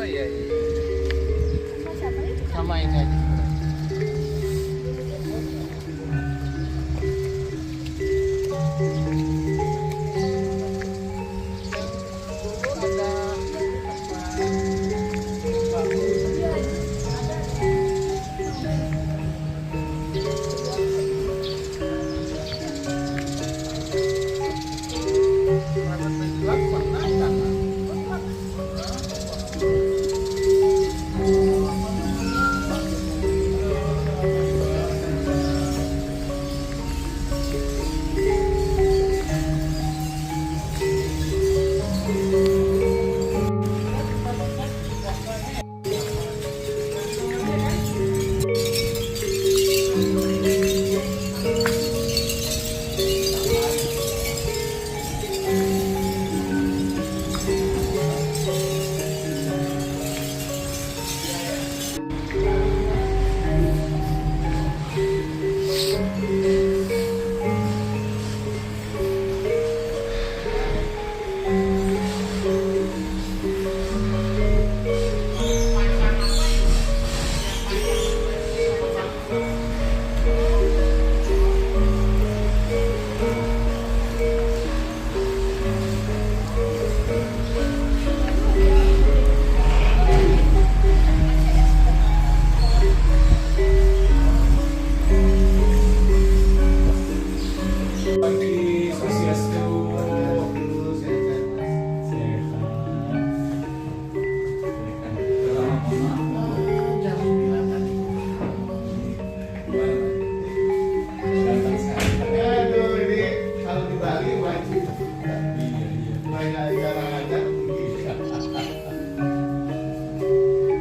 iya iya. Sama ini aja.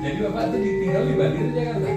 Jadi Bapak tuh ditinggal di Bali atau Jakarta?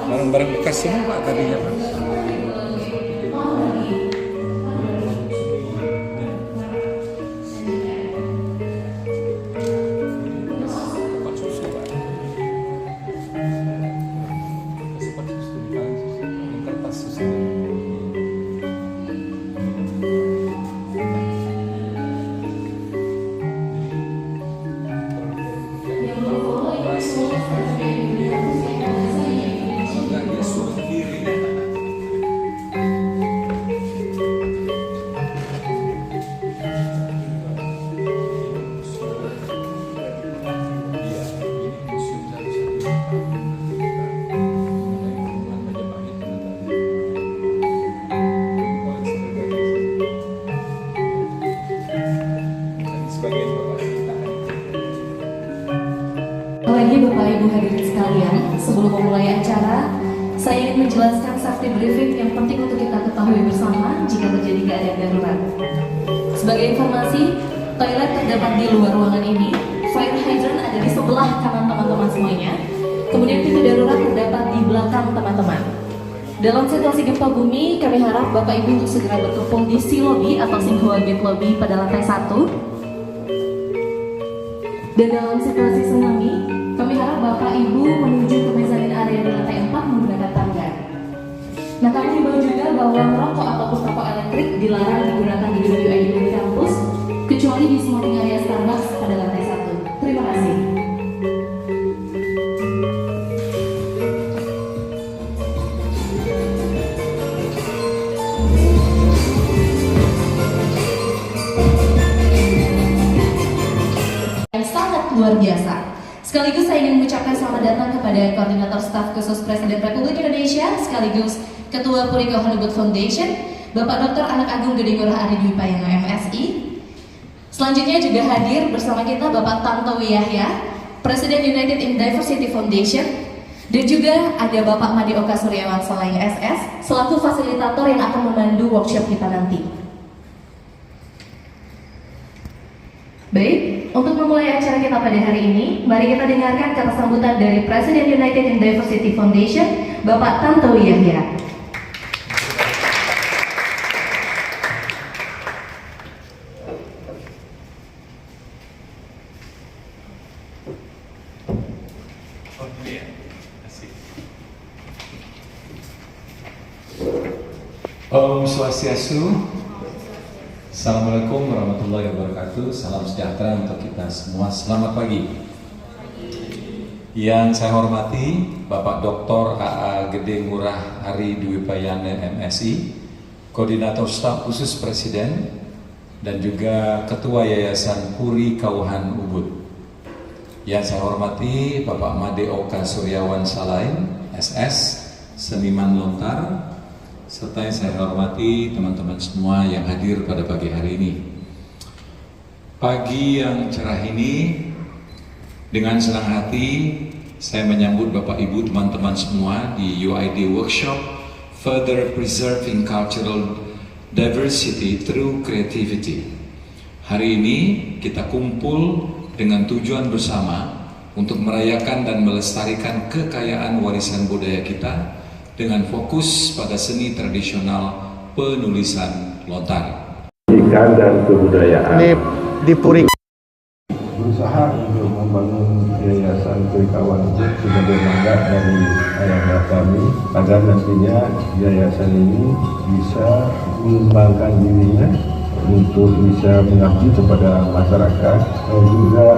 Barang-barang bekas semua Pak tadinya Pak. Tempat susu Pak. Tempat susu di kertas susu. Lagi Bapak Ibu hadirin sekalian, sebelum memulai acara, saya ingin menjelaskan safety briefing yang penting untuk kita ketahui bersama jika terjadi keadaan darurat. Sebagai informasi, toilet terdapat di luar ruangan ini, fire hydrant ada di sebelah kanan teman-teman semuanya, kemudian pintu darurat terdapat di belakang teman-teman. Dalam situasi gempa bumi, kami harap Bapak Ibu untuk segera berkumpul di C lobby atau Singhua Gate lobby pada lantai 1. Dan dalam situasi tsunami, kami harap Bapak Ibu menuju ke mezanin area di lantai 4 menggunakan tangga. Nah, kami himbau juga bahwa merokok ataupun rokok elektrik dilarang digunakan di gedung UID kampus, kecuali di smoking area Starbucks pada lantai 1. Terima kasih. luar biasa. Sekaligus saya ingin mengucapkan selamat datang kepada Koordinator Staf Khusus Presiden Republik Indonesia sekaligus Ketua Puri Kauhan Ubud Foundation, Bapak Dr. Anak Agung Gede Ngurah Ari Dwi Payana MSI. Selanjutnya juga hadir bersama kita Bapak Tantowi Yahya, Presiden United in Diversity Foundation, dan juga ada Bapak Made Oka Suryawan Salaing SS selaku fasilitator yang akan memandu workshop kita nanti. Baik, untuk memulai acara kita pada hari ini, mari kita dengarkan kata sambutan dari Presiden United in Diversity Foundation, Bapak Tantowi Yahya. Om Swastiastu. Assalamualaikum warahmatullahi wabarakatuh. Salam sejahtera untuk kita semua. Selamat pagi. Yang saya hormati Bapak Dr. AA Gede Ngurah Ari Dwi Payana MSI, Koordinator Staf Khusus Presiden, dan juga Ketua Yayasan Puri Kauhan Ubud. Yang saya hormati Bapak Made Oka Suryawan Salaing SS, Seniman Lontar, serta yang saya hormati teman-teman semua yang hadir pada pagi hari ini. Pagi yang cerah ini, dengan senang hati saya menyambut Bapak Ibu teman-teman semua di UID Workshop Further Preserving Cultural Diversity Through Creativity. Hari ini kita kumpul dengan tujuan bersama untuk merayakan dan melestarikan kekayaan warisan budaya kita dengan fokus pada seni tradisional penulisan lontar. Pendidikan dan kebudayaan. Di Puri Berusaha untuk membangun Yayasan Puri Kauhan Ubud sebagai mandat dari ayahanda kami agar nantinya yayasan ini bisa mengembangkan dirinya untuk bisa mengabdi kepada masyarakat dan juga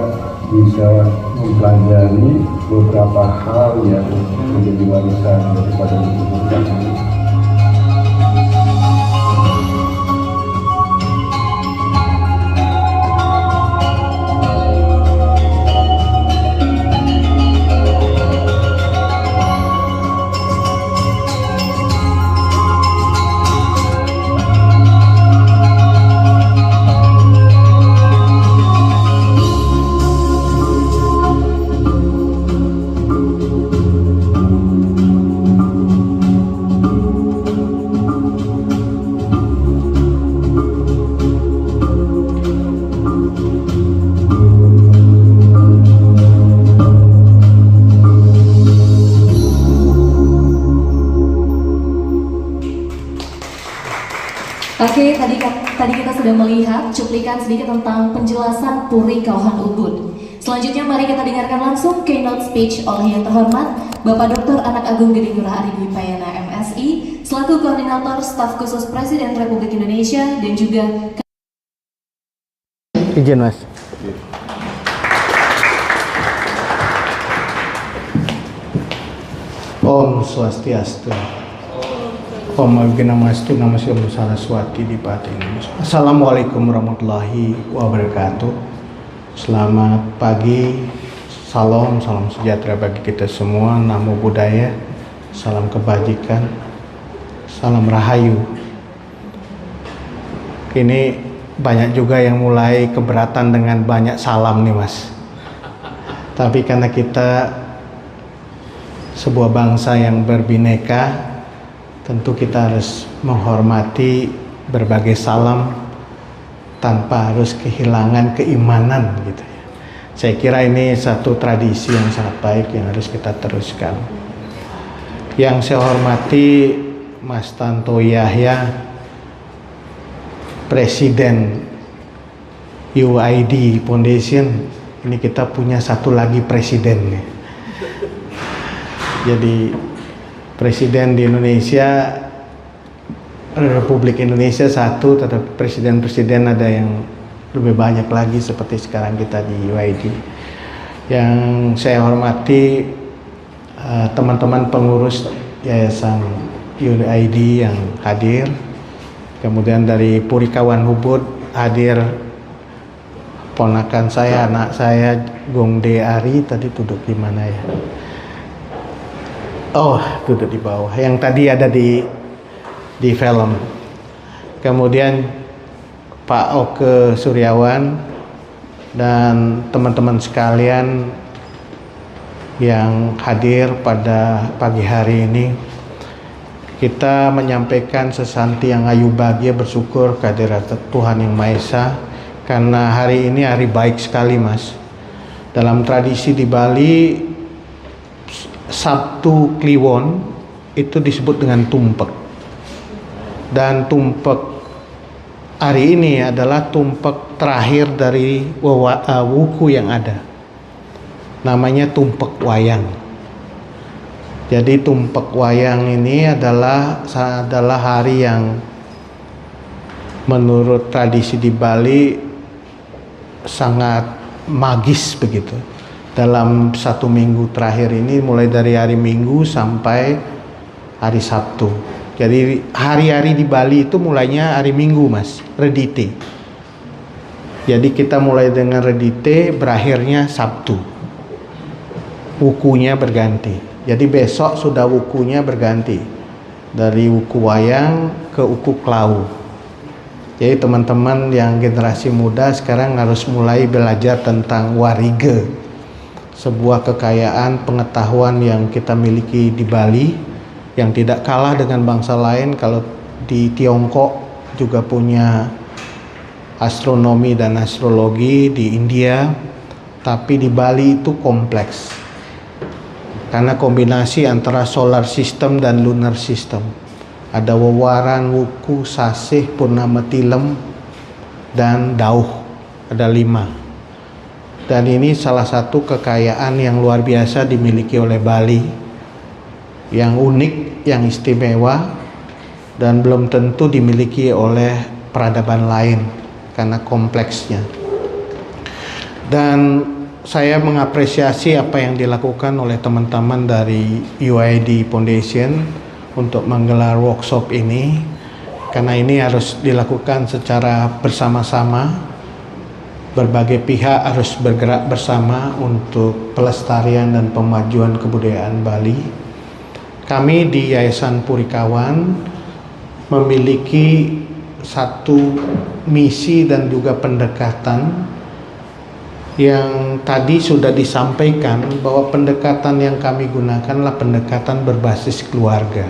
bisa mempelajari beberapa hal yang menjadi warisan daripada leluhur kami. Oke, tadi kita sudah melihat cuplikan sedikit tentang penjelasan Puri Kauhan Ubud. Selanjutnya mari kita dengarkan langsung keynote speech oleh yang terhormat Bapak Dr. Anak Agung Gede Ngurah Ari Dwi Payana MSI selaku Koordinator Staf Khusus Presiden Republik Indonesia dan juga izin Mas. Om Swastiastu. Om Abhinamastu Namaste Saraswati di Pati. Assalamualaikum warahmatullahi wabarakatuh. Selamat pagi, salam sejahtera bagi kita semua. Namo Buddhaya, salam kebajikan, salam rahayu. Ini banyak juga yang mulai keberatan dengan banyak salam nih Mas. Tapi karena kita sebuah bangsa yang berbineka, tentu kita harus menghormati berbagai salam tanpa harus kehilangan keimanan gitu ya. Saya kira ini satu tradisi yang sangat baik yang harus kita teruskan. Yang saya hormati Mas Tantowi Yahya, Presiden UID Foundation. Ini kita punya satu lagi presiden nih. Jadi presiden di Indonesia, Republik Indonesia satu, tetapi presiden-presiden ada yang lebih banyak lagi seperti sekarang kita di UID. Yang saya hormati teman-teman pengurus Yayasan UID yang hadir, kemudian dari Puri Kauhan Ubud hadir ponakan saya, anak saya Gongde Ari tadi duduk di mana ya? Oh, duduk di bawah. Yang tadi ada di film. Kemudian Pak Oke Suryawan dan teman-teman sekalian yang hadir pada pagi hari ini, kita menyampaikan sesanti yang ayu bahagia bersyukur kehadirat Tuhan Yang Maha Esa, karena hari ini hari baik sekali, Mas. Dalam tradisi di Bali, Sabtu Kliwon itu disebut dengan tumpek, dan tumpek hari ini adalah tumpek terakhir dari wuku yang ada, namanya tumpek wayang. Jadi tumpek wayang ini adalah hari yang menurut tradisi di Bali sangat magis begitu. Dalam 1 minggu terakhir ini, mulai dari hari Minggu sampai hari Sabtu. Jadi hari-hari di Bali itu mulainya hari Minggu, Mas, Redite. Jadi kita mulai dengan Redite, berakhirnya Sabtu. Wukunya berganti. Jadi besok sudah wukunya berganti dari wuku wayang ke wuku klau. Jadi teman-teman yang generasi muda sekarang harus mulai belajar tentang warige, sebuah kekayaan pengetahuan yang kita miliki di Bali, yang tidak kalah dengan bangsa lain. Kalau di Tiongkok juga punya astronomi dan astrologi, di India, tapi di Bali itu kompleks karena kombinasi antara solar system dan lunar system. Ada Wewaran, Wuku, Sasih, Purnama Tilem, dan Dauh. Ada 5. Dan ini salah satu kekayaan yang luar biasa dimiliki oleh Bali, yang unik, yang istimewa, dan belum tentu dimiliki oleh peradaban lain karena kompleksnya. Dan saya mengapresiasi apa yang dilakukan oleh teman-teman dari UID Foundation untuk menggelar workshop ini, karena ini harus dilakukan secara bersama-sama. Berbagai pihak harus bergerak bersama untuk pelestarian dan pemajuan kebudayaan Bali. Kami di Yayasan Purikawan memiliki satu misi dan juga pendekatan yang tadi sudah disampaikan, bahwa pendekatan yang kami gunakan adalah pendekatan berbasis keluarga.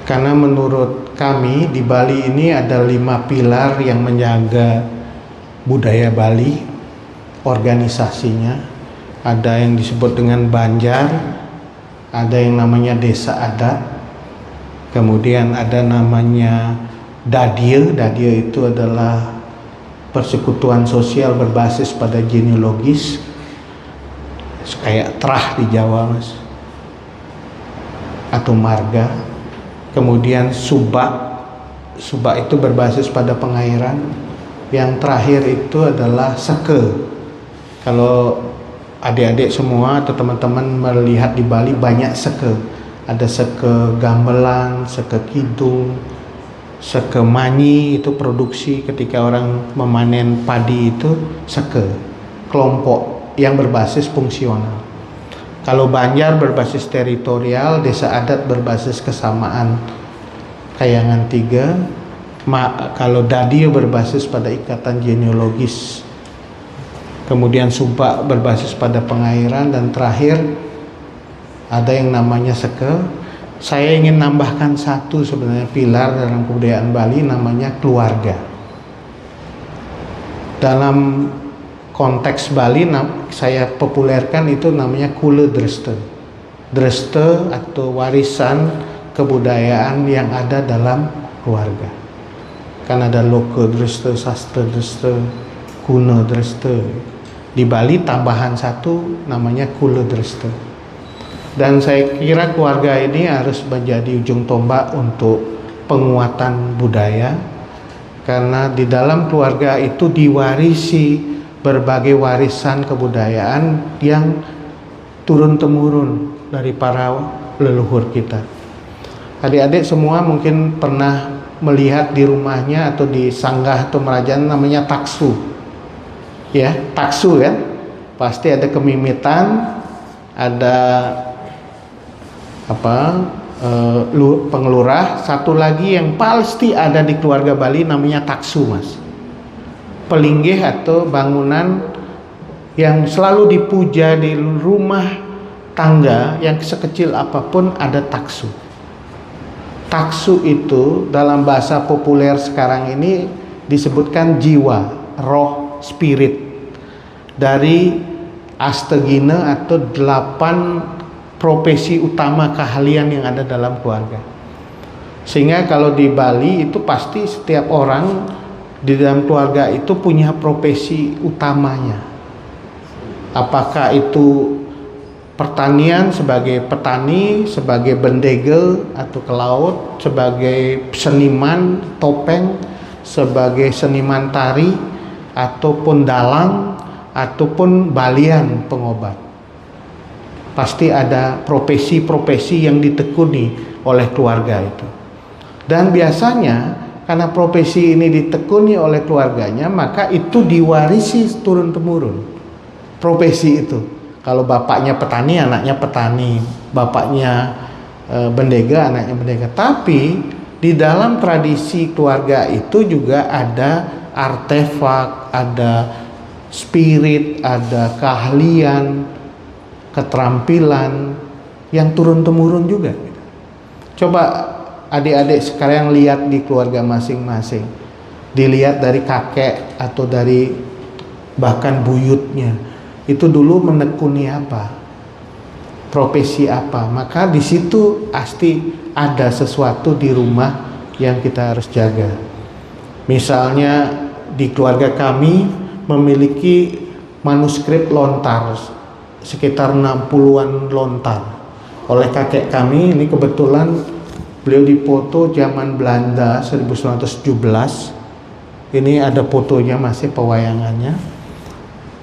Karena menurut kami di Bali ini ada 5 pilar yang menjaga budaya Bali, organisasinya. Ada yang disebut dengan Banjar, ada yang namanya desa adat, kemudian ada namanya Dadia. Dadia itu adalah persekutuan sosial berbasis pada genealogis, kayak terah di Jawa, Mas, atau marga. Kemudian Subak itu berbasis pada pengairan. Yang terakhir itu adalah Seke. Kalau adik-adik semua atau teman-teman melihat di Bali banyak Seke. Ada Seke Gamelan, Seke Kidung, Seke Manyi, itu produksi ketika orang memanen padi, itu Seke, kelompok yang berbasis fungsional. Kalau Banjar berbasis teritorial, desa adat berbasis kesamaan kayangan 3. Kalau Dadio berbasis pada ikatan genealogis, kemudian Subak berbasis pada pengairan, dan terakhir ada yang namanya Seke. Saya ingin nambahkan satu sebenarnya pilar dalam kebudayaan Bali, namanya keluarga. Dalam konteks Bali saya populerkan itu namanya Kule Dreste. Dreste atau warisan kebudayaan yang ada dalam keluarga. Kan ada Loka Dreste, Sastra Dreste, Kuna Dreste. Di Bali tambahan satu namanya Kule Dreste. Dan saya kira keluarga ini harus menjadi ujung tombak untuk penguatan budaya, karena di dalam keluarga itu diwarisi berbagai warisan kebudayaan yang turun-temurun dari para leluhur kita. Adik-adik semua mungkin pernah melihat di rumahnya atau di sanggah atau merajaan namanya taksu. ya, taksu kan, pasti ada kemimitan, ada pengelurah. Satu lagi yang pasti ada di keluarga Bali namanya taksu, Mas. Pelinggih atau bangunan yang selalu dipuja di rumah tangga yang sekecil apapun ada taksu. Taksu itu dalam bahasa populer sekarang ini disebutkan jiwa, roh, spirit dari Astegina atau 8 profesi utama keahlian yang ada dalam keluarga. Sehingga kalau di Bali itu pasti setiap orang di dalam keluarga itu punya profesi utamanya. Apakah itu pertanian sebagai petani, sebagai bendegel atau ke laut, sebagai seniman topeng, sebagai seniman tari, ataupun dalang, ataupun balian pengobat. Pasti ada profesi-profesi yang ditekuni oleh keluarga itu. Dan biasanya karena profesi ini ditekuni oleh keluarganya, maka itu diwarisi turun-temurun profesi itu. Kalau bapaknya petani, anaknya petani. Bapaknya bendega, anaknya bendega. Tapi di dalam tradisi keluarga itu juga ada artefak, ada spirit, ada keahlian, keterampilan yang turun-temurun juga. Coba adik-adik sekarang lihat di keluarga masing-masing. Dilihat dari kakek atau dari bahkan buyutnya. Itu dulu menekuni apa, profesi apa, maka di situ pasti ada sesuatu di rumah yang kita harus jaga. Misalnya di keluarga kami memiliki manuskrip lontar sekitar 60-an lontar oleh kakek kami. Ini kebetulan beliau dipoto zaman Belanda 1917. Ini ada fotonya, masih pewayangannya.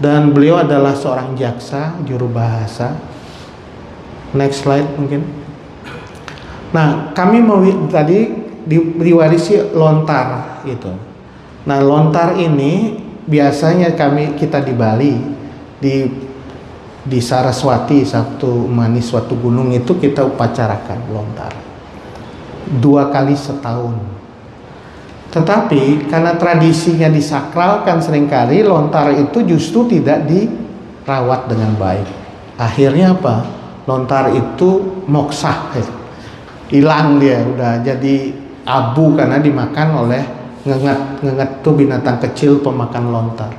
Dan beliau adalah seorang jaksa, juru bahasa. Next slide mungkin. Nah, kami mau tadi diwarisi lontar itu. Nah, lontar ini biasanya kita di Bali, di Saraswati, satu manis suatu gunung itu kita upacarakan lontar 2 kali setahun. Tetapi karena tradisinya disakralkan seringkali lontar itu justru tidak dirawat dengan baik. Akhirnya apa? Lontar itu moksah, hilang dia, udah jadi abu karena dimakan oleh ngengat. Ngengat itu binatang kecil pemakan lontar.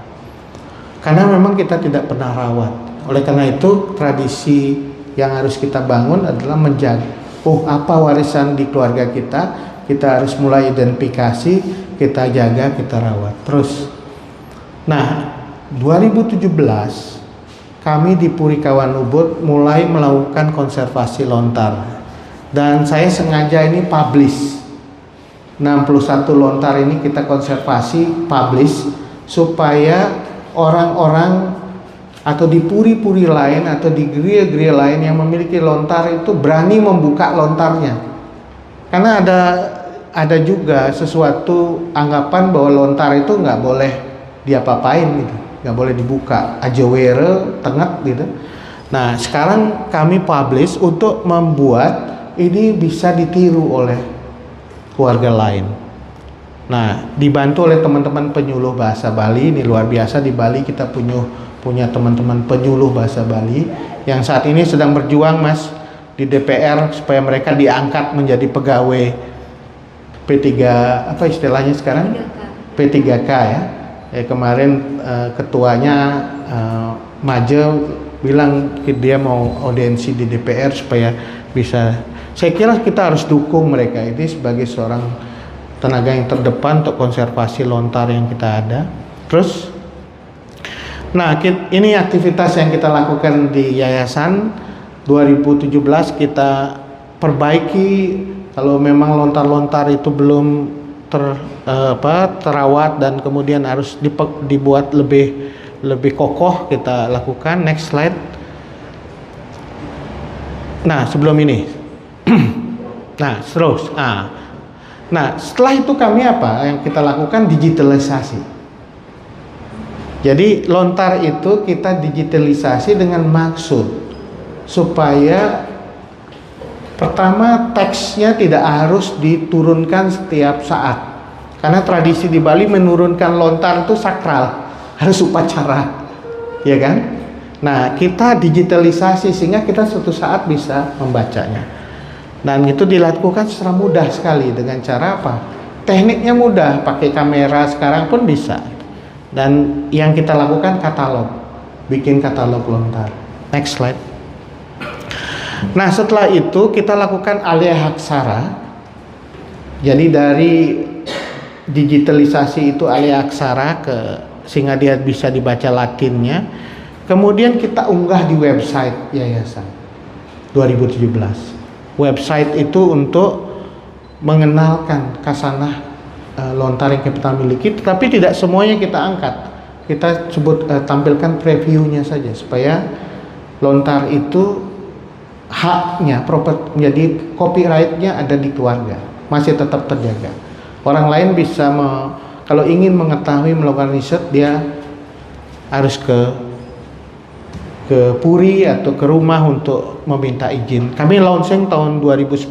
Karena memang kita tidak pernah rawat. Oleh karena itu tradisi yang harus kita bangun adalah menjaga. Apa warisan di keluarga kita? Kita harus mulai identifikasi, kita jaga, kita rawat terus. Nah, 2017 kami di Purikawan Ubud mulai melakukan konservasi lontar. Dan saya sengaja ini publish 61 lontar ini kita konservasi, publish, supaya orang-orang atau di puri-puri lain atau di geria-geria lain yang memiliki lontar itu berani membuka lontarnya. Karena ada juga sesuatu anggapan bahwa lontar itu nggak boleh diapa-apain gitu, nggak boleh dibuka, ajawere, tenget gitu. Nah, sekarang kami publish untuk membuat ini bisa ditiru oleh keluarga lain. Nah, dibantu oleh teman-teman penyuluh bahasa Bali. Ini luar biasa, di Bali kita punya teman-teman penyuluh bahasa Bali yang saat ini sedang berjuang, Mas, di DPR supaya mereka diangkat menjadi pegawai P3, apa istilahnya sekarang? P3K ya. Kemarin ketuanya Maje bilang dia mau audiensi di DPR supaya bisa. Saya kira kita harus dukung mereka ini sebagai seorang tenaga yang terdepan untuk konservasi lontar yang kita ada. Terus, nah ini aktivitas yang kita lakukan di yayasan. 2017 kita perbaiki. Kalau memang lontar-lontar itu belum terawat dan kemudian harus dibuat lebih kokoh, kita lakukan. Next slide. Nah, sebelum ini nah terus nah setelah itu kami apa yang kita lakukan? Digitalisasi. Jadi lontar itu kita digitalisasi dengan maksud supaya pertama teksnya tidak harus diturunkan setiap saat. Karena tradisi di Bali menurunkan lontar itu sakral, harus upacara, ya kan? Nah, kita digitalisasi sehingga kita suatu saat bisa membacanya. Dan itu dilakukan secara mudah sekali dengan cara apa? Tekniknya mudah, pakai kamera sekarang pun bisa. Dan yang kita lakukan katalog, bikin katalog lontar. Next slide. Nah, setelah itu kita lakukan alihaksara. Jadi dari digitalisasi itu alihaksara sehingga dia bisa dibaca Latinnya. Kemudian kita unggah di website yayasan 2017. Website itu untuk mengenalkan kasanah lontar yang kita miliki, tetapi tidak semuanya kita angkat. Kita tampilkan previewnya saja supaya lontar itu haknya, jadi copyrightnya ada di keluarga, masih tetap terjaga. Orang lain bisa kalau ingin mengetahui, melakukan riset, dia harus ke Puri atau ke rumah untuk meminta izin. Kami launching tahun 2019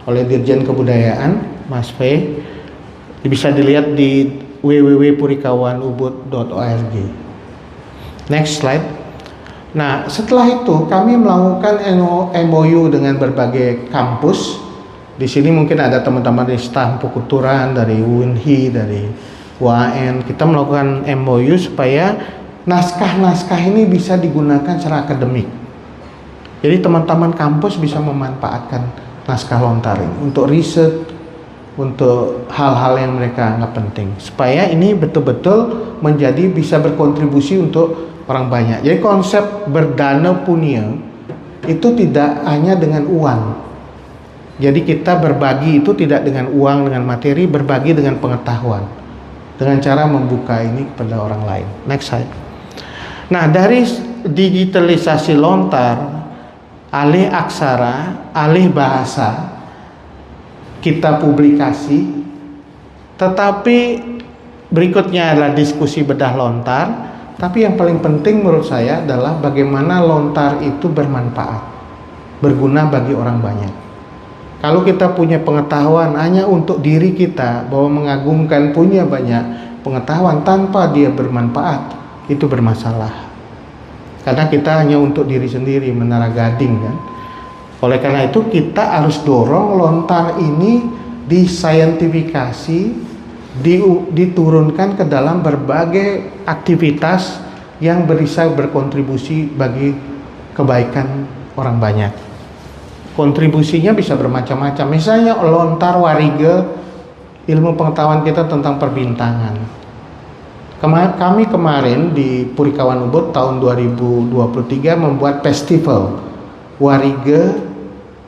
oleh Dirjen Kebudayaan, Mas V. Bisa dilihat di www.purikawanubud.org. Next slide. Nah, setelah itu kami melakukan MOU dengan berbagai kampus. Di sini mungkin ada teman-teman dari staf Pukuturan, dari UNHI, dari UAN. Kita melakukan MOU supaya naskah-naskah ini bisa digunakan secara akademik. Jadi teman-teman kampus bisa memanfaatkan naskah lontar ini untuk riset, untuk hal-hal yang mereka anggap penting, supaya ini betul-betul menjadi bisa berkontribusi untuk orang banyak. Jadi konsep berdana punya itu tidak hanya dengan uang. Jadi kita berbagi itu tidak dengan uang, dengan materi, berbagi dengan pengetahuan, dengan cara membuka ini kepada orang lain. Next slide. Nah, dari digitalisasi lontar, alih aksara, alih bahasa, kita publikasi, tetapi berikutnya adalah diskusi bedah lontar. Tapi yang paling penting menurut saya adalah bagaimana lontar itu bermanfaat, berguna bagi orang banyak. Kalau kita punya pengetahuan hanya untuk diri kita, bahwa mengagumkan punya banyak pengetahuan tanpa dia bermanfaat, itu bermasalah. Karena kita hanya untuk diri sendiri, menara gading kan. Oleh karena itu kita harus dorong lontar ini disaintifikasi, diturunkan ke dalam berbagai aktivitas yang bisa berkontribusi bagi kebaikan orang banyak. Kontribusinya bisa bermacam-macam. Misalnya lontar warige, ilmu pengetahuan kita tentang perbintangan. Kami kemarin di Purikawan Ubud tahun 2023 membuat festival warige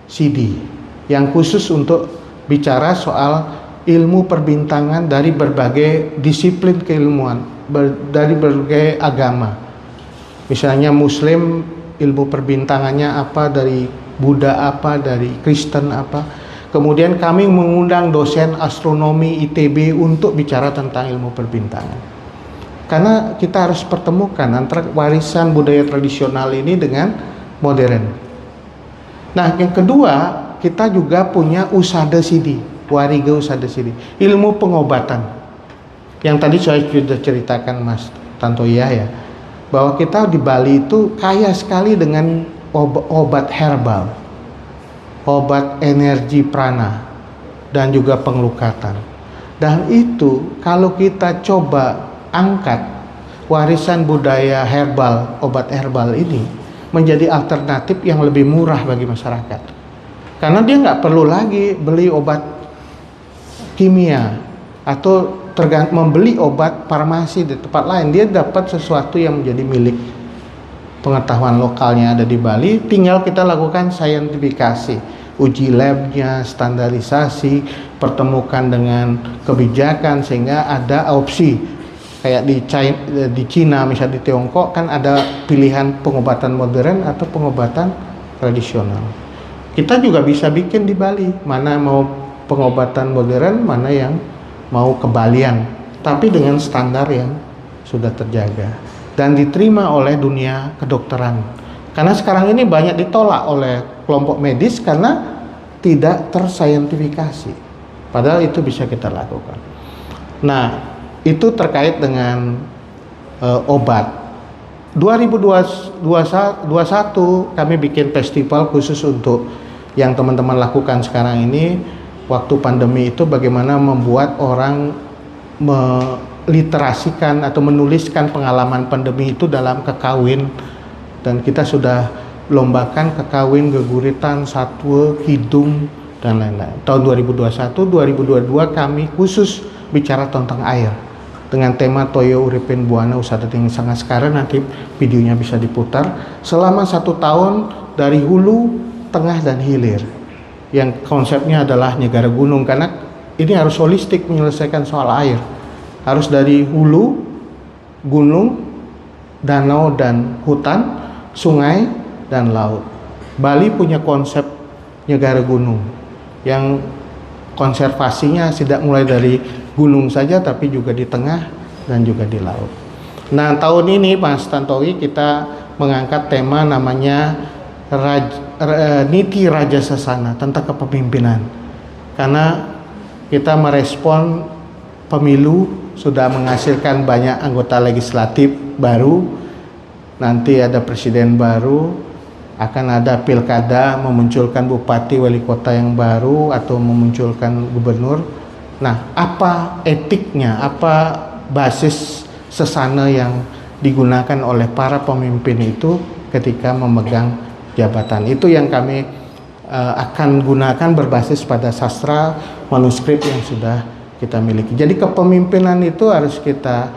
CD yang khusus untuk bicara soal ilmu perbintangan dari berbagai disiplin keilmuan, dari berbagai agama. Misalnya Muslim ilmu perbintangannya apa, dari Buddha apa, dari Kristen apa. Kemudian kami mengundang dosen astronomi ITB untuk bicara tentang ilmu perbintangan. Karena kita harus pertemukan antara warisan budaya tradisional ini dengan modern. Nah, yang kedua, kita juga punya usada sidi, warige usada sidi, ilmu pengobatan. Yang tadi saya sudah ceritakan Mas Tantoya ya, bahwa kita di Bali itu kaya sekali dengan obat herbal, obat energi prana, dan juga pengelukatan. Dan itu kalau kita coba angkat warisan budaya herbal, obat herbal ini menjadi alternatif yang lebih murah bagi masyarakat. Karena dia nggak perlu lagi beli obat kimia atau membeli obat farmasi di tempat lain. Dia dapat sesuatu yang menjadi milik pengetahuan lokalnya ada di Bali. Tinggal kita lakukan saintifikasi, uji labnya, standarisasi, pertemukan dengan kebijakan sehingga ada opsi. Kayak di Cina, misalnya di Tiongkok kan ada pilihan pengobatan modern atau pengobatan tradisional. Kita juga bisa bikin di Bali, mana mau pengobatan modern, mana yang mau kebalian, tapi dengan standar yang sudah terjaga dan diterima oleh dunia kedokteran. Karena sekarang ini banyak ditolak oleh kelompok medis karena tidak tersaintifikasi. Padahal itu bisa kita lakukan. Nah, itu terkait dengan obat. 2021 kami bikin festival khusus untuk yang teman-teman lakukan sekarang ini. Waktu pandemi itu bagaimana membuat orang meliterasikan atau menuliskan pengalaman pandemi itu dalam kekawin, dan kita sudah lombakan kekawin, geguritan, satwa, kidung, dan lain-lain. Tahun 2021, 2022 kami khusus bicara tentang air dengan tema Toyo Uripin Buana Usada Tinggi Sangat. Sekarang nanti videonya bisa diputar selama 1 tahun dari hulu, tengah, dan hilir, yang konsepnya adalah negara gunung, karena ini harus holistik menyelesaikan soal air, harus dari hulu, gunung, danau dan hutan, sungai, dan laut. Bali punya konsep negara gunung yang konservasinya tidak mulai dari gunung saja tapi juga di tengah dan juga di laut. Nah, tahun ini Mas Tantowi kita mengangkat tema namanya Niti Raja Sasana, tentang kepemimpinan. Karena kita merespon pemilu sudah menghasilkan banyak anggota legislatif baru, nanti ada presiden baru, akan ada pilkada memunculkan bupati wali kota yang baru atau memunculkan gubernur. Nah, apa etiknya, apa basis sasana yang digunakan oleh para pemimpin itu ketika memegang jabatan? Itu yang kami akan gunakan berbasis pada sastra manuskrip yang sudah kita miliki. Jadi kepemimpinan itu harus kita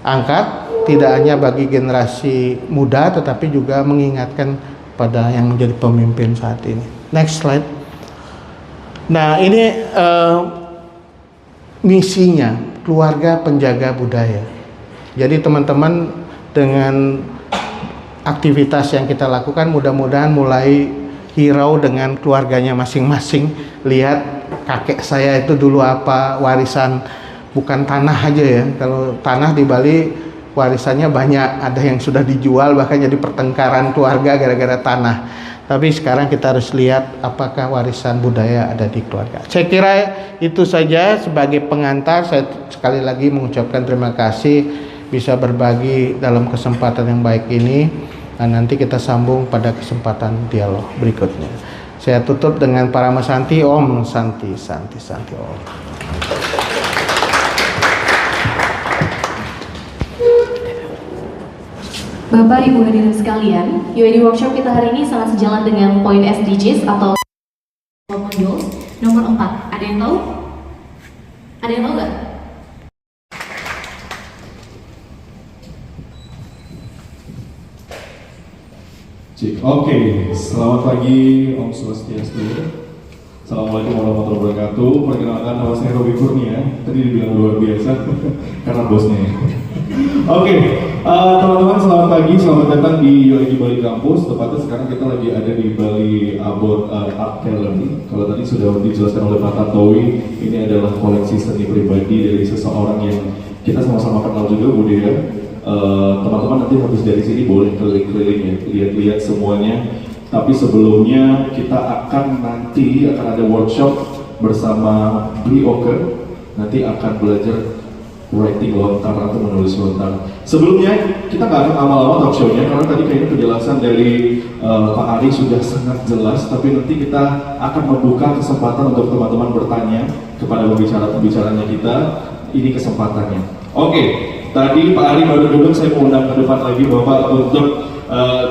angkat, tidak hanya bagi generasi muda tetapi juga mengingatkan pada yang menjadi pemimpin saat ini. Next slide. Nah, ini misinya keluarga penjaga budaya. Jadi teman-teman dengan aktivitas yang kita lakukan mudah-mudahan mulai hirau dengan keluarganya masing-masing. Lihat kakek saya itu dulu apa, warisan bukan tanah aja ya. Kalau tanah di Bali warisannya banyak, ada yang sudah dijual bahkan jadi pertengkaran keluarga gara-gara tanah. Tapi sekarang kita harus lihat apakah warisan budaya ada di keluarga. Saya kira itu saja sebagai pengantar. Saya sekali lagi mengucapkan terima kasih bisa berbagi dalam kesempatan yang baik ini. Dan nanti kita sambung pada kesempatan dialog berikutnya. Saya tutup dengan Parama Santi, Om Santi Santi Santi Om. Bapak Ibu hadirin sekalian, UID Workshop kita hari ini sangat sejalan dengan poin SDGs atau Goals nomor 4. Ada yang tahu? Ada yang tahu nggak? Oke, selamat pagi Om Swastiastu. Assalamualaikum warahmatullahi wabarakatuh. Perkenalkan, nama saya Robi Kurnia. Tadi dibilang luar biasa karena bosnya. Oke, teman-teman selamat pagi, selamat datang di UID Bali Campus. Tepatnya sekarang kita lagi ada di Bali Abot Art Gallery. Kalau tadi sudah dijelaskan oleh Pak Tantowi, ini adalah koleksi seni pribadi dari seseorang yang kita sama-sama kenal juga, Bu Dea. Teman-teman nanti habis dari sini boleh keliling-keliling ya, lihat-lihat semuanya. Tapi sebelumnya kita akan ada workshop bersama Bli Oke. Nanti akan belajar writing lontar atau menulis lontar. Sebelumnya kita nggak akan lama-lama talk show-nya karena tadi kayaknya penjelasan dari Pak Ari sudah sangat jelas. Tapi nanti kita akan membuka kesempatan untuk teman-teman bertanya kepada pembicaranya kita. Ini kesempatannya. Oke. Tadi Pak Ari baru duduk, saya mau undang ke depan lagi Bapak untuk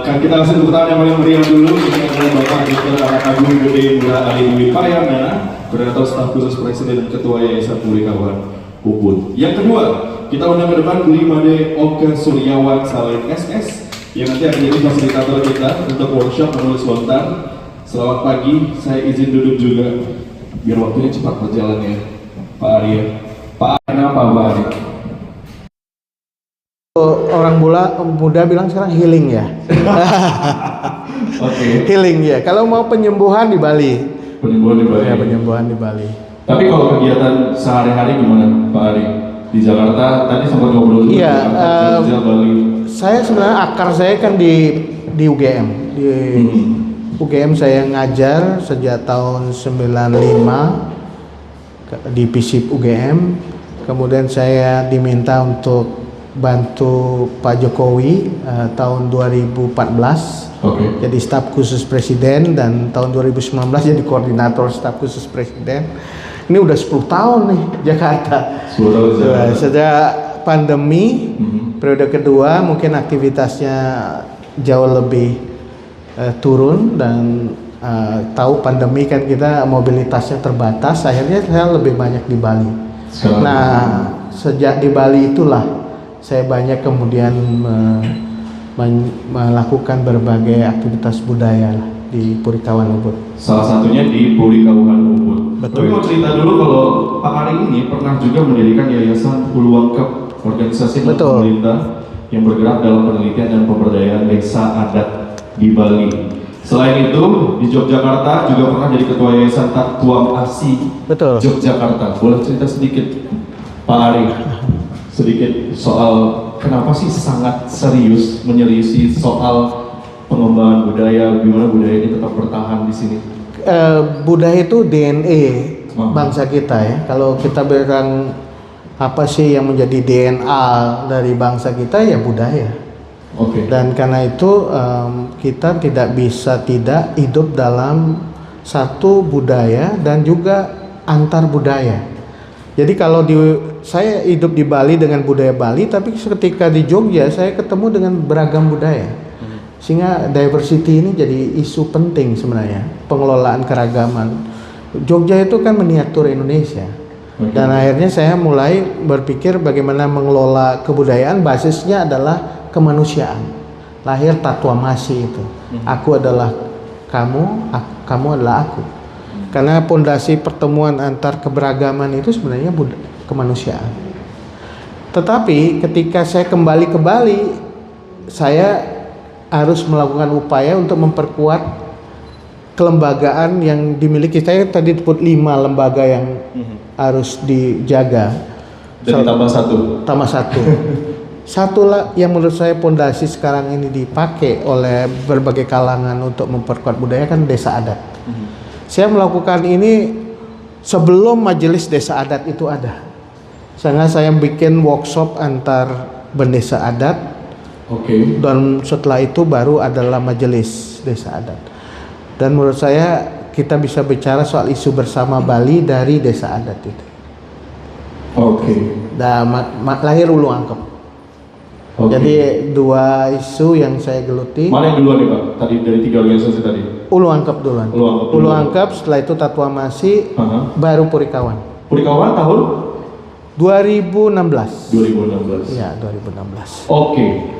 kita kasih tepuk tangan yang paling meriah dulu. Ini adalah Bapak Dr. Anak Agung Gede Mula Ali Dwi Payana, Koordinator Staf Khusus Presiden dan Ketua Yayasan Puri Kawan Ubud. Yang kedua, kita undang ke depan Limade Oke Suryawan Salim SS yang nanti akan jadi fasilitator kita untuk workshop menulis lontar. Selamat pagi, saya izin duduk juga biar waktunya cepat berjalan ya Pak Ari ya. Pak Ari apa Pak Ari? Orang muda bilang sekarang healing ya. Oke. Healing ya. Kalau mau penyembuhan di Bali. Penyembuhan di Bali. Ya, penyembuhan di Bali. Tapi kalau kegiatan sehari-hari gimana Pak Ari? di Jakarta. Tadi sempat ngobrol juga Iya, Jogja, Bali. Saya sebenarnya akar saya kan di UGM. Di UGM saya ngajar sejak tahun 95 di FISIP UGM. Kemudian saya diminta untuk bantu Pak Jokowi tahun 2014. Jadi staf khusus presiden, dan tahun 2019 jadi koordinator staf khusus presiden. Ini udah 10 tahun nih Jakarta. 10 tahun Jakarta. Sejak pandemi periode kedua mungkin aktivitasnya jauh lebih turun, dan tahu pandemi kan kita mobilitasnya terbatas, akhirnya saya lebih banyak di Bali. Nah, sejak di Bali itulah saya banyak kemudian melakukan berbagai aktivitas budaya lah di Purikawan Ubud. Salah satunya di Purikawan Ubud. Betul. Tapi mau cerita dulu kalau Pak Ari ini pernah juga mendirikan Yayasan Uluwangkep, organisasi pemerintah yang bergerak dalam penelitian dan pemberdayaan desa adat di Bali. Selain itu, di Yogyakarta juga pernah jadi ketua Yayasan Tatuang Asi Yogyakarta. Boleh cerita sedikit, Pak Ari, sedikit soal kenapa sih sangat serius menyelisi soal pengembangan budaya, gimana budaya ini tetap bertahan di sini? Budaya itu DNA bangsa kita ya. Kalau kita bilang apa sih yang menjadi DNA dari bangsa kita, ya budaya. Dan karena itu kita tidak bisa tidak hidup dalam satu budaya dan juga antar budaya. Jadi kalau saya hidup di Bali dengan budaya Bali, tapi ketika di Jogja saya ketemu dengan beragam budaya. Sehingga diversity ini jadi isu penting sebenarnya, pengelolaan keragaman. Jogja itu kan miniatur Indonesia. Dan akhirnya saya mulai berpikir bagaimana mengelola kebudayaan, basisnya adalah kemanusiaan. Lahir Tatuamasi itu. Aku adalah kamu, kamu adalah aku. Karena pondasi pertemuan antar keberagaman itu sebenarnya kemanusiaan. Tetapi ketika saya kembali ke Bali, saya harus melakukan upaya untuk memperkuat kelembagaan yang dimiliki. Saya tadi sebut 5 lembaga yang harus dijaga. Dan tambah satu. Satulah yang menurut saya pondasi sekarang ini dipakai oleh berbagai kalangan untuk memperkuat budaya kan desa adat. Saya melakukan ini sebelum majelis desa adat itu ada. Sehingga saya bikin workshop antar bendesa adat. Dan setelah itu baru adalah majelis desa adat. Dan menurut saya kita bisa bicara soal isu bersama Bali dari desa adat itu. Dan lahir Uluwangkep. Jadi 2 isu yang saya geluti. Mana yang duluan nih Pak? Tadi dari 3 organisasi tadi. Uluwangkep duluan. Uluwangkep, setelah itu Tatuamasi, baru Purikawan. Purikawan tahun 2016. 2016. Ya, 2016.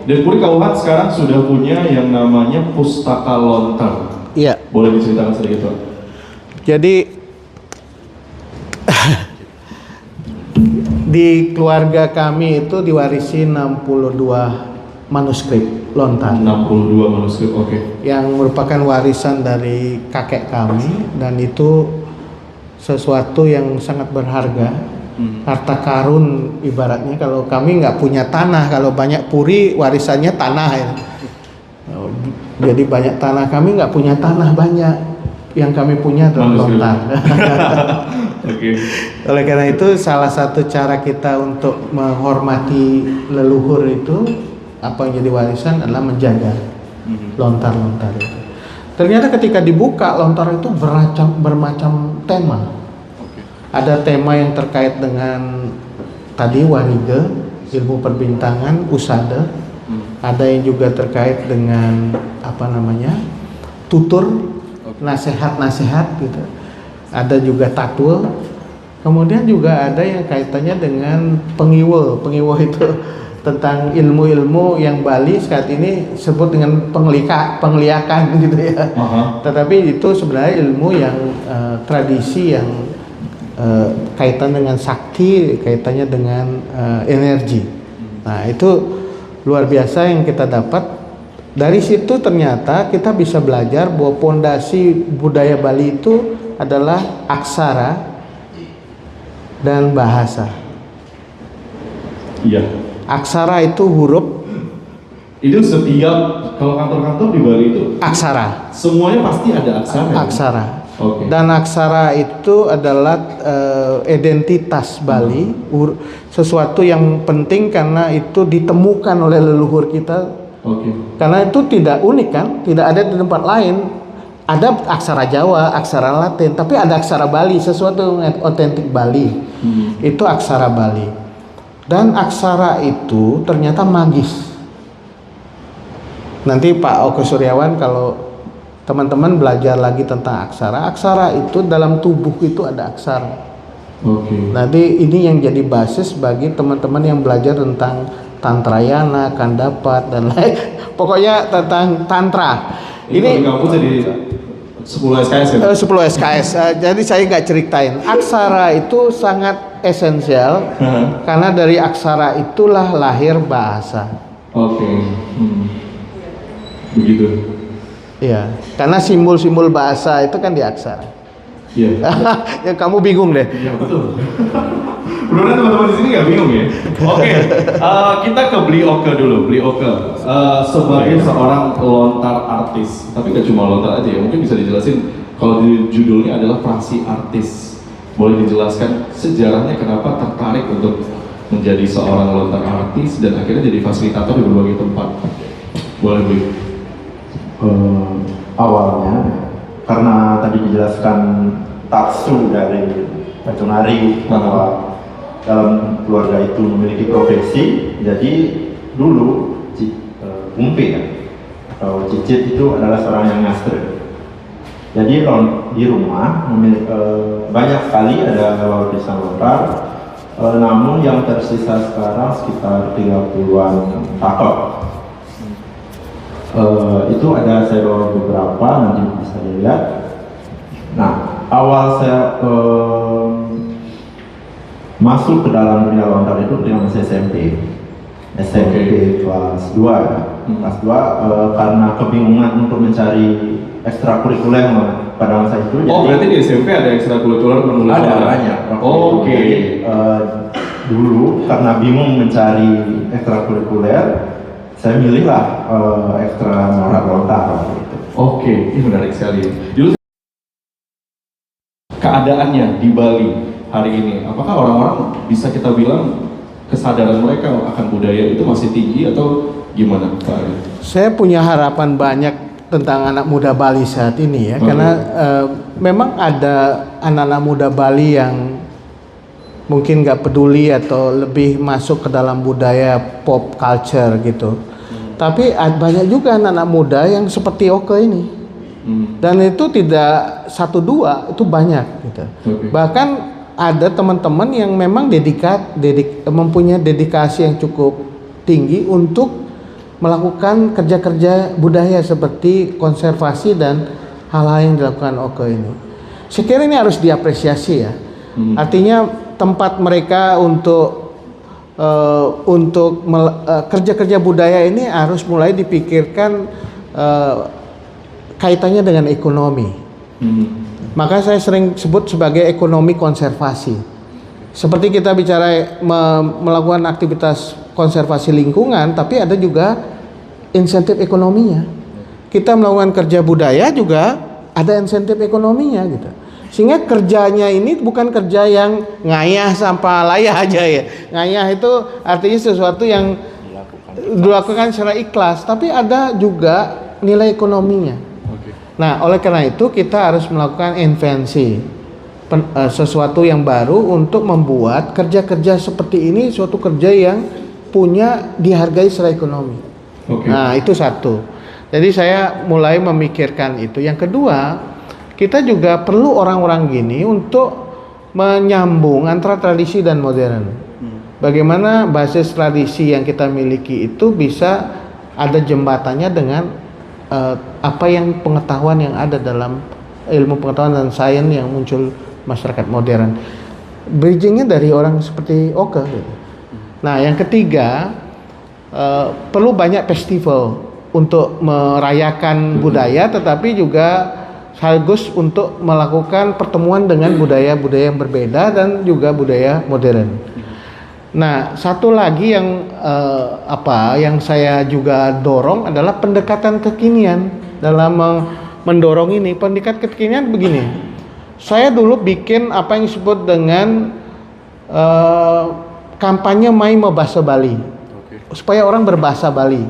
Dan Purikawan sekarang sudah punya yang namanya Pustaka Lontar. Iya. Boleh diceritakan sedikit Pak? Jadi di keluarga kami itu diwarisi 62 manuskrip lontar. 62 manuskrip, yang merupakan warisan dari kakek kami, dan itu sesuatu yang sangat berharga. Harta karun ibaratnya. Kalau kami nggak punya tanah, kalau banyak puri warisannya tanah ya. Jadi banyak tanah, kami nggak punya tanah banyak. Yang kami punya adalah lontar. Oleh karena itu salah satu cara kita untuk menghormati leluhur itu, apa yang jadi warisan adalah menjaga lontar-lontar itu. Ternyata ketika dibuka lontar itu bermacam tema. Ada tema yang terkait dengan tadi warige, ilmu perbintangan, usada. Ada yang juga terkait dengan tutur, nasihat-nasihat gitu. Ada juga tatul. Kemudian juga ada yang kaitannya dengan pengiwul. Pengiwul itu tentang ilmu-ilmu yang Bali saat ini sebut dengan pengliakan gitu ya. Tetapi itu sebenarnya ilmu yang tradisi yang kaitan dengan sakti, kaitannya dengan energi. Nah, itu luar biasa yang kita dapat. Dari situ ternyata kita bisa belajar bahwa pondasi budaya Bali itu adalah aksara dan bahasa. Iya. Aksara itu huruf, Itu setiap kalau kantor-kantor di Bali itu aksara. semuanya pasti ada aksara. Aksara. Oke. Dan aksara itu adalah identitas Bali, sesuatu yang penting karena itu ditemukan oleh leluhur kita. Oke. Karena itu tidak unik kan, tidak ada di tempat lain. Ada aksara Jawa, aksara Latin, tapi ada aksara Bali, sesuatu yang otentik Bali. Itu aksara Bali. Dan aksara itu ternyata magis. Nanti Pak Oke Suryawan kalau teman-teman belajar lagi tentang aksara, aksara itu dalam tubuh itu ada aksara. Oke. Nanti ini yang jadi basis bagi teman-teman yang belajar tentang Tantrayana, Kandapat dan lain. Pokoknya tentang tantra. Ini kampus jadi 10 SKS ya? 10 SKS. Jadi saya nggak ceritain. Aksara itu sangat esensial karena dari aksara itulah lahir bahasa. Oke. Begitu. Iya, karena simbol-simbol bahasa itu kan di aksara. Iya. Ya kamu bingung deh. Iya betul. Mudah-mudahan teman-teman di sini nggak bingung ya. Oke, kita ke Bli Oke dulu. Bli Oke sebagai seorang lontar artis, tapi nggak cuma lontar aja ya. Mungkin bisa dijelasin kalau di judulnya adalah praksi artis. Boleh dijelaskan sejarahnya kenapa tertarik untuk menjadi seorang lontar artis dan akhirnya jadi fasilitator di berbagai tempat. Boleh Bli. Awalnya karena tadi dijelaskan taksu dari Pacunari bahwa dalam keluarga itu memiliki profesi, jadi dulu Umpe ya, atau Cicit itu adalah seorang yang ngastri. Jadi di rumah banyak sekali ada lapisan lontar, namun yang tersisa sekarang sekitar 30-an takok. Itu ada saya bawa beberapa, nanti bisa dilihat. Nah, awal saya masuk ke dalam dunia lontar itu ketika masih SMP kelas 2 ya. Kelas 2 karena kebingungan untuk mencari ekstrakurikuler pada masa itu. Oh, berarti di SMP ada ekstrakurikuler menulis? Ada banyak. Oke. Dulu karena bingung mencari ekstrakurikuler, saya milihlah ekstra lontar gitu. Oke, ini menarik sekali. Dulu keadaannya di Bali hari ini, apakah orang-orang bisa kita bilang kesadaran mereka akan budaya itu masih tinggi atau gimana Pak Ari? Saya punya harapan banyak tentang anak muda Bali saat ini ya, karena memang ada anak-anak muda Bali yang mungkin nggak peduli atau lebih masuk ke dalam budaya pop culture gitu. Tapi banyak juga anak-anak muda yang seperti Oke ini. Dan itu tidak 1-2, itu banyak gitu. Bahkan ada teman-teman yang memang mempunyai dedikasi yang cukup tinggi untuk melakukan kerja-kerja budaya seperti konservasi dan hal-hal yang dilakukan Oke ini. Saya kira ini harus diapresiasi ya. Artinya tempat mereka untuk kerja-kerja budaya ini harus mulai dipikirkan kaitannya dengan ekonomi. Maka saya sering sebut sebagai ekonomi konservasi. Seperti kita bicara melakukan aktivitas konservasi lingkungan, tapi ada juga insentif ekonominya. Kita melakukan kerja budaya juga ada insentif ekonominya gitu. Sehingga kerjanya ini bukan kerja yang ngayah sampai layah aja ya. Ngayah itu artinya sesuatu yang dilakukan secara ikhlas, tapi ada juga nilai ekonominya. Nah, oleh karena itu kita harus melakukan invensi sesuatu yang baru untuk membuat kerja-kerja seperti ini suatu kerja yang dihargai secara ekonomi. Nah, itu satu. Jadi saya mulai memikirkan itu. Yang kedua, kita juga perlu orang-orang gini untuk menyambung antara tradisi dan modern. Bagaimana basis tradisi yang kita miliki itu bisa ada jembatannya dengan apa yang pengetahuan yang ada dalam ilmu pengetahuan dan sains yang muncul masyarakat modern. Bridgingnya dari orang seperti Oke. Nah, yang ketiga perlu banyak festival untuk merayakan budaya, tetapi juga sekaligus untuk melakukan pertemuan dengan budaya-budaya yang berbeda dan juga budaya modern. Nah, satu lagi yang yang saya juga dorong adalah pendekatan kekinian dalam mendorong ini. Pendekatan kekinian begini. Saya dulu bikin apa yang disebut dengan kampanye Maimo Bahasa Bali. Supaya orang berbahasa Bali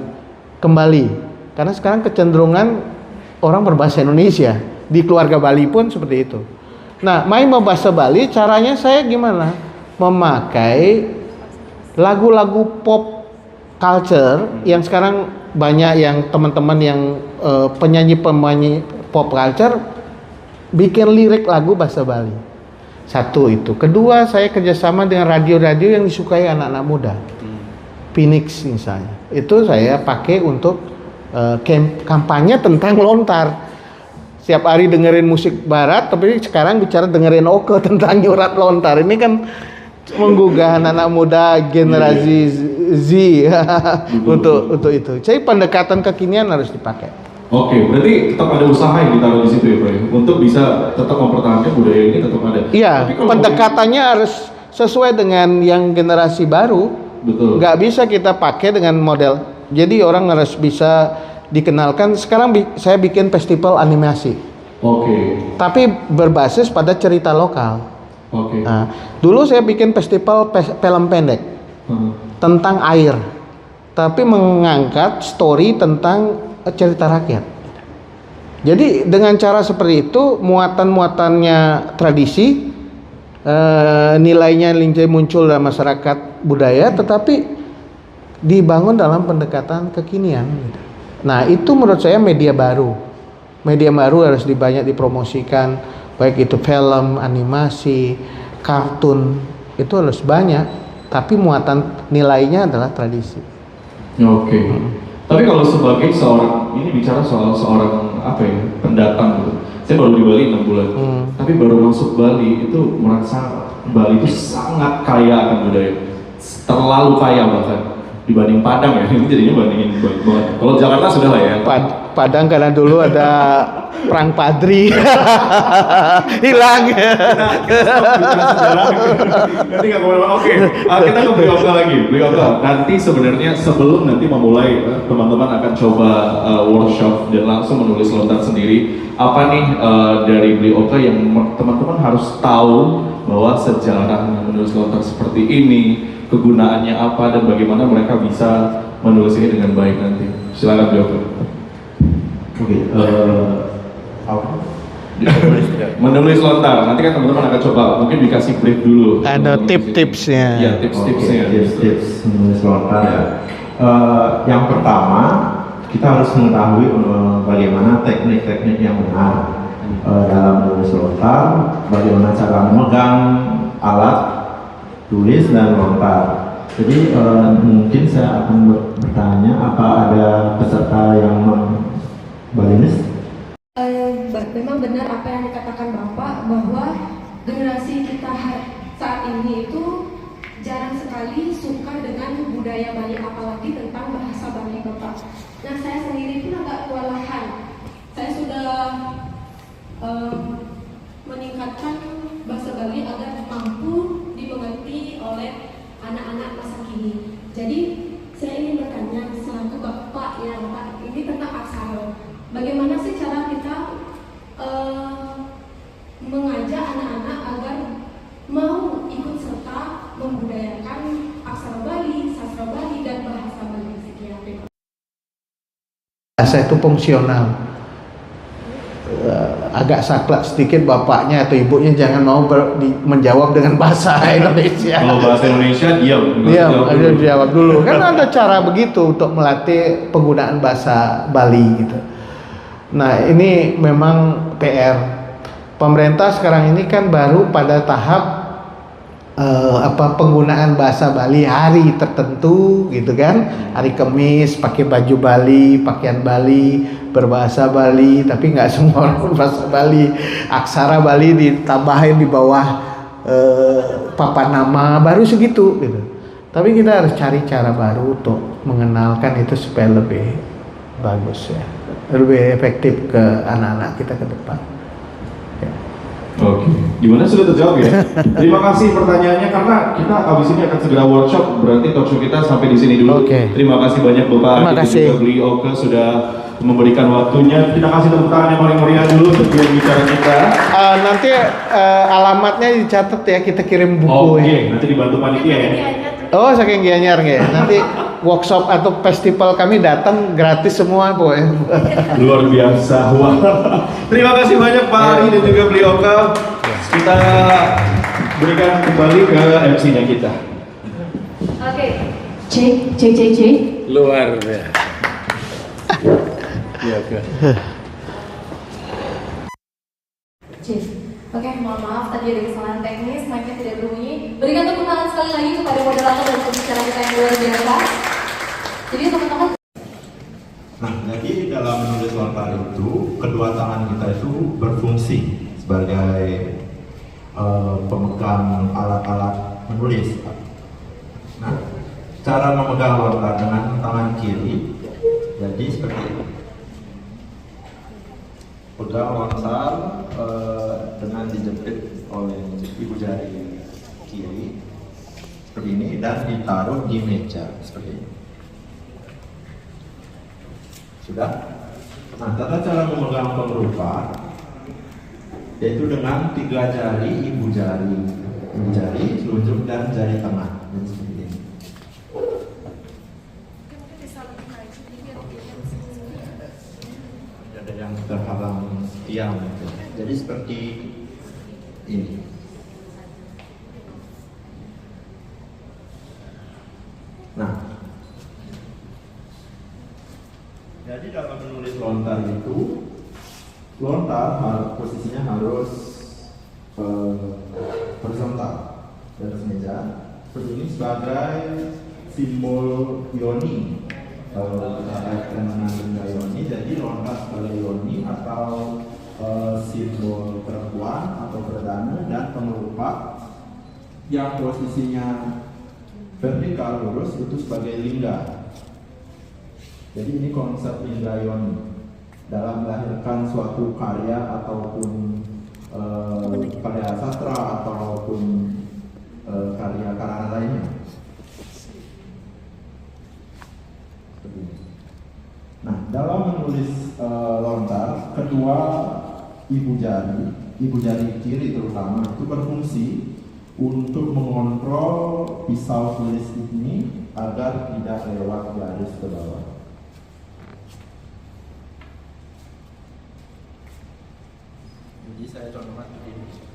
kembali. Karena sekarang kecenderungan orang berbahasa Indonesia. Di keluarga Bali pun seperti itu. Nah, Maimo Bahasa Bali caranya saya gimana? Memakai lagu-lagu pop culture yang sekarang banyak yang teman-teman yang penyanyi-penyanyi pop culture bikin lirik lagu bahasa Bali. Satu itu. Kedua, saya kerjasama dengan radio-radio yang disukai anak-anak muda. Phoenix misalnya. Itu saya pakai untuk kampanye tentang lontar. Setiap hari dengerin musik barat, tapi sekarang bicara dengerin oke tentang nyurat lontar. Ini kan menggugah anak-anak muda generasi Z untuk itu. Jadi pendekatan kekinian harus dipakai. Oke, berarti tetap ada usaha yang ditaruh di situ ya, Bro, untuk bisa tetap mempertahankan budaya ini tetap ada. Iya, pendekatannya harus sesuai dengan yang generasi baru. Betul. Nggak bisa kita pakai dengan model. Jadi orang harus bisa dikenalkan. Sekarang saya bikin festival animasi. Oke. Tapi berbasis pada cerita lokal. Oke. Nah, dulu saya bikin festival film pendek tentang air, tapi mengangkat story tentang cerita rakyat. Jadi dengan cara seperti itu muatan-muatannya tradisi, nilainya muncul dalam masyarakat budaya, tetapi dibangun dalam pendekatan kekinian. Nah, itu menurut saya media baru. Media baru harus banyak dipromosikan. Baik itu film, animasi, kartun, itu harus banyak, tapi muatan nilainya adalah tradisi. Oke. Tapi kalau sebagai seorang, ini bicara soal seorang pendatang gitu. Saya baru di Bali 6 bulan, tapi baru masuk Bali itu merasa Bali itu sangat kaya akan budaya, terlalu kaya bahkan dibanding Padang ya. Ini jadinya bandingin banget. Kalau Jakarta sudah lah ya. Padang karena dulu ada perang Padri hilang. Nanti nggak kemana-mana. Oke, kita ke Beli Okta lagi. Beli Okta, nanti sebenarnya sebelum nanti memulai teman-teman akan coba workshop dan langsung menulis lontar sendiri. Apa nih dari Beli Okta yang teman-teman harus tahu bahwa sejarah menulis lontar seperti ini, kegunaannya apa dan bagaimana mereka bisa menulis ini dengan baik nanti. Silakan Beli Okta. Oke, menulis lontar, nanti kan teman-teman akan coba, mungkin dikasih brief dulu. Ada tips-tipsnya. Iya, tips-tipsnya. Tips menulis lontar ya. Yang pertama, kita harus mengetahui bagaimana teknik-teknik yang benar dalam menulis lontar, bagaimana cara memegang alat tulis dan lontar. Jadi mungkin saya akan bertanya, apa ada peserta yang Balinis? Memang benar apa yang dikatakan Bapak bahwa generasi kita saat ini itu jarang sekali suka dengan budaya Bali, apalagi tentang bahasa Bali Bapak. Nah, saya sendiri pun agak kewalahan. Saya sudah meningkatkan bahasa Bali agar mampu dimengerti oleh anak-anak masa kini. Jadi saya ingin bertanya selaku Bapak ya Bapak, ini tentang aksara. Bagaimana sih cara kita mengajak anak-anak agar mau ikut serta membudayakan aksara Bali, sastra Bali, dan bahasa Bali? Sekian. Bahasa itu fungsional. Agak saklek sedikit bapaknya atau ibunya jangan mau menjawab dengan bahasa Indonesia. Kalau bahasa Indonesia jawab dulu. Kan ada cara begitu untuk melatih penggunaan bahasa Bali gitu. Nah, ini memang PR. Pemerintah sekarang ini kan baru pada tahap penggunaan bahasa Bali hari tertentu gitu kan. Hari Kamis pakai baju Bali, pakaian Bali, berbahasa Bali, tapi nggak semua orang berbahasa Bali. Aksara Bali ditambahin di bawah papan nama, baru segitu gitu. Tapi kita harus cari cara baru untuk mengenalkan itu supaya lebih bagus ya, lebih efektif ke anak-anak kita ke depan. Ya. Oke, gimana sudah terjawab ya? Terima kasih pertanyaannya karena kita abis ini akan segera workshop, berarti talkshow kita sampai di sini dulu. Oke. Terima kasih banyak Bapak Terima dan kasih. juga beliau Oke sudah memberikan waktunya. Kita kasih tepuk tangan yang paling meriah dulu untuk bicara kita. Nanti alamatnya dicatat ya, kita kirim buku Oke, ya. nanti dibantu panitia ya. Oh, saking Gianyar ya. Nanti workshop atau festival kami datang gratis semua pokoknya. Luar biasa. Wah. Terima kasih banyak Pak Ari dan juga beliau Oke. Kita berikan kembali ke MC-nya kita. Oke. Cek. Luar biasa. Cek. Oke, mohon maaf tadi ada kesalahan teknis, mic-nya tidak berbunyi. Berikan tepuk tangan sekali lagi kepada moderator dan pembicara kita yang luar biasa. Jadi teman-teman. Nah, jadi dalam menulis lontar itu, kedua tangan kita itu berfungsi sebagai pemegang alat-alat menulis. Nah, cara memegang lontar dengan tangan kiri, jadi seperti ini. Pegang lontar dengan dijepit oleh ibu jari kiri seperti ini dan ditaruh di meja seperti ini. Sudah? Nah, tata cara memegang pengerupa yaitu dengan 3 jari ibu jari, telunjuk dan jari tengah. Dan seperti ini. Ada yang terhalang tiang. Jadi seperti ini. Nah, jadi dalam menulis lontar itu, lontar posisinya harus horizontal di atas meja. Seperti ini sebagai simbol yoni. Kalau kita kaitkan dengan benda yoni, jadi lontar sebagai yoni atau simbol perempuan atau perdana, dan pengerupa yang posisinya vertikal lurus itu sebagai lingga. Jadi ini konsep lingga yoni dalam melahirkan suatu karya ataupun karya sastra ataupun karya karangan lainnya. Nah, dalam menulis lontar, kedua ibu jari kiri terutama itu berfungsi untuk mengontrol pisau tulis ini agar tidak lewat garis ke bawah. Jadi saya contohkan begini.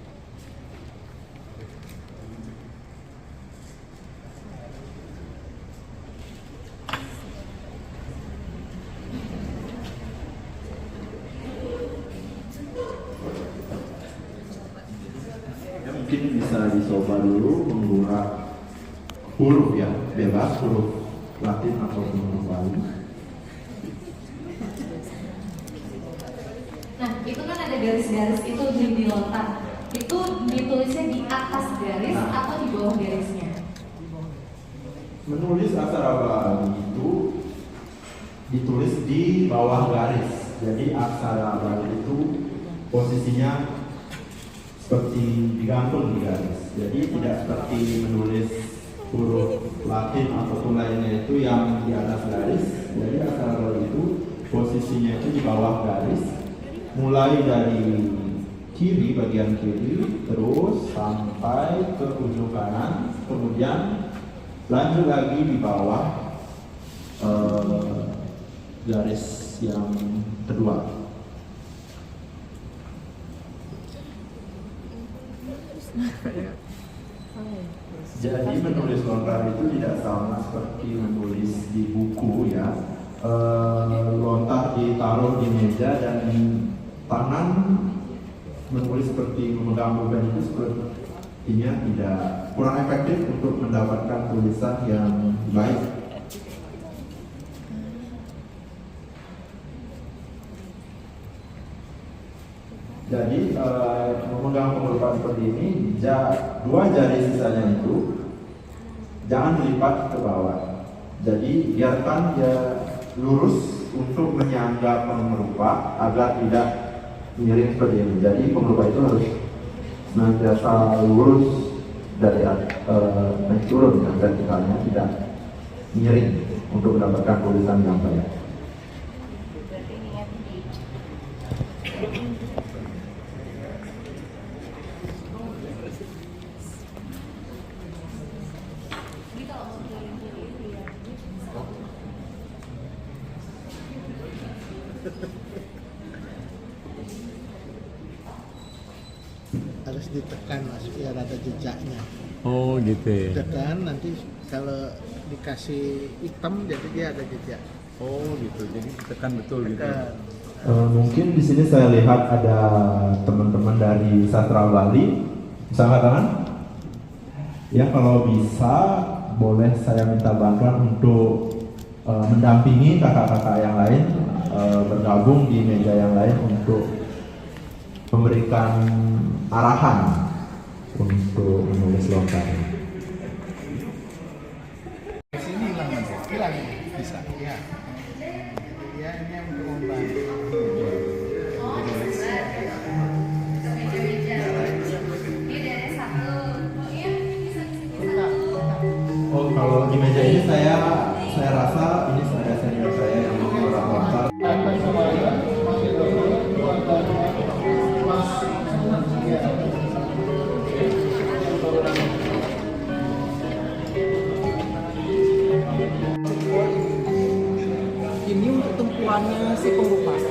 Ya, mungkin bisa dicoba dulu menggunakan huruf ya, bebas huruf Latin ataupun huruf Bali. Nah, itu kan ada garis-garis itu di lontar. Itu ditulisnya di atas garis atau di bawah garisnya? Menulis aksara Bali itu ditulis di bawah garis. Jadi aksara Bali itu posisinya seperti digantung di garis. Jadi tidak seperti menulis huruf Latin ataupun lainnya itu yang di atas garis. Jadi aksara Bali itu posisinya itu di bawah garis, mulai dari kiri, bagian kiri, terus sampai ke ujung kanan, kemudian lanjut lagi di bawah garis yang kedua. Jadi menulis lontar itu tidak sama seperti menulis di buku ya. Lontar ditaruh di meja dan tangan menulis seperti memegang pulpen itu sepertinya tidak kurang efektif untuk mendapatkan tulisan yang baik. Jadi memegang pengerupa seperti ini, dua jari sisanya itu jangan dilipat ke bawah. Jadi biarkan dia lurus untuk menyangga pengerupa agar tidak miring seperti ini. Jadi pengerupa itu harus senantiasa lurus dari naik turun dan vertikalnya, tidak miring untuk mendapatkan tulisan yang baik. Harus ditekan mas biar ada jejaknya. Oh gitu ya. Tekan nanti kalau dikasih hitam jadi dia ada jejak. Oh gitu. Jadi tekan betul gitu. Tekan. Mungkin di sini saya lihat ada teman-teman dari Sastra Bali, bisa angkat tangan? Ya, kalau bisa boleh saya minta bantuan untuk mendampingi kakak-kakak yang lain bergabung di meja yang lain untuk memberikan arahan untuk menulis loncatan. Di sini hilang mas, hilang bisa. Ya. Ya ini yang untuk membantu. Oh, kalau di meja ini saya rasa ini ada senior saya yang orang lokal. Ini untuk tumpuannya si pengupas.